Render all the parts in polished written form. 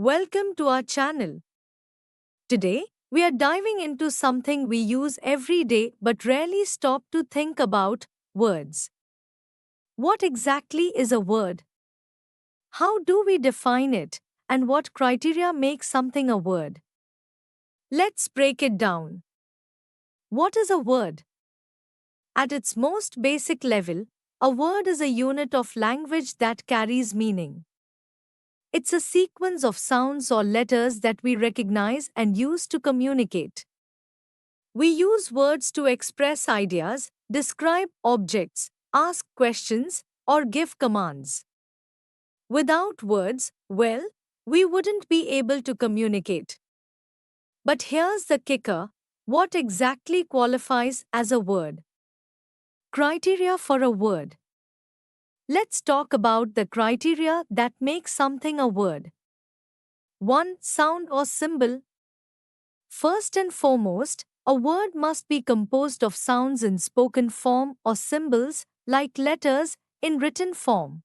Welcome to our channel. Today, we are diving into something we use every day but rarely stop to think about: words. What exactly is a word? How do we define it? And what criteria make something a word? Let's break it down. What is a word? At its most basic level, a word is a unit of language that carries meaning. It's a sequence of sounds or letters that we recognize and use to communicate. We use words to express ideas, describe objects, ask questions, or give commands. Without words, well, we wouldn't be able to communicate. But here's the kicker: what exactly qualifies as a word? Criteria for a word. Let's talk about the criteria that make something a word. 1. Sound or symbol. First and foremost, a word must be composed of sounds in spoken form or symbols, like letters, in written form.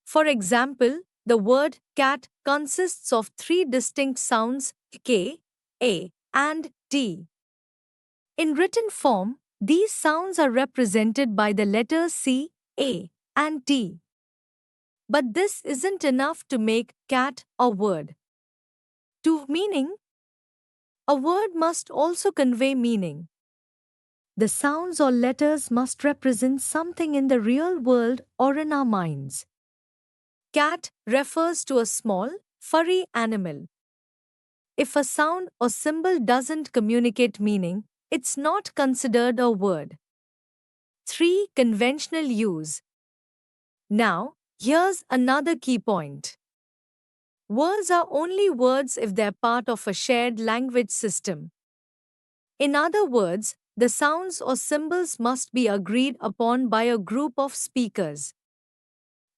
For example, the word cat consists of three distinct sounds: K, A, and T. In written form, these sounds are represented by the letters C, A, and T. But this isn't enough to make cat a word. 2. Meaning. A word must also convey meaning. The sounds or letters must represent something in the real world or in our minds. Cat refers to a small, furry animal. If a sound or symbol doesn't communicate meaning, it's not considered a word. 3. Conventional use. Now, here's another key point. Words are only words if they're part of a shared language system. In other words, the sounds or symbols must be agreed upon by a group of speakers.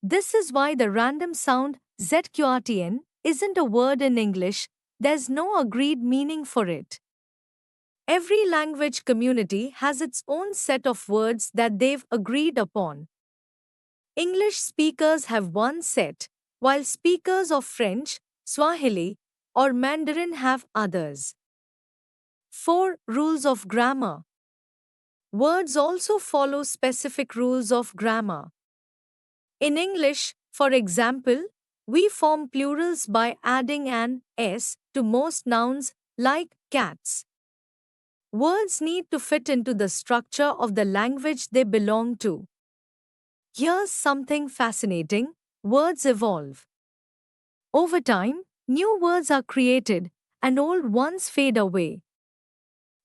This is why the random sound ZQRTN isn't a word in English. There's no agreed meaning for it. Every language community has its own set of words that they've agreed upon. English speakers have one set, while speakers of French, Swahili, or Mandarin have others. 4. Rules of grammar. Words also follow specific rules of grammar. In English, for example, we form plurals by adding an s to most nouns, like cats. Words need to fit into the structure of the language they belong to. Here's something fascinating: words evolve. Over time, new words are created, and old ones fade away.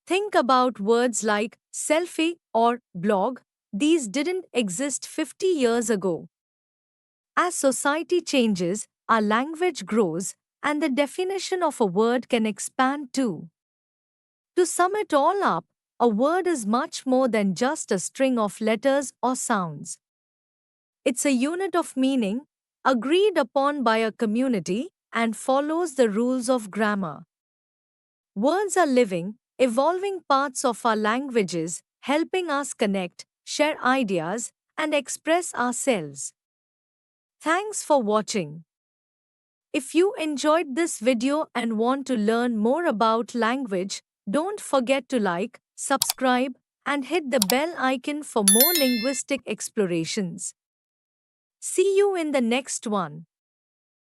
Think about words like selfie or blog. These didn't exist 50 years ago. As society changes, our language grows, and the definition of a word can expand too. To sum it all up, a word is much more than just a string of letters or sounds. It's a unit of meaning, agreed upon by a community, and follows the rules of grammar. Words are living, evolving parts of our languages, helping us connect, share ideas, and express ourselves. Thanks for watching. If you enjoyed this video and want to learn more about language, don't forget to like, subscribe, and hit the bell icon for more linguistic explorations. See you in the next one.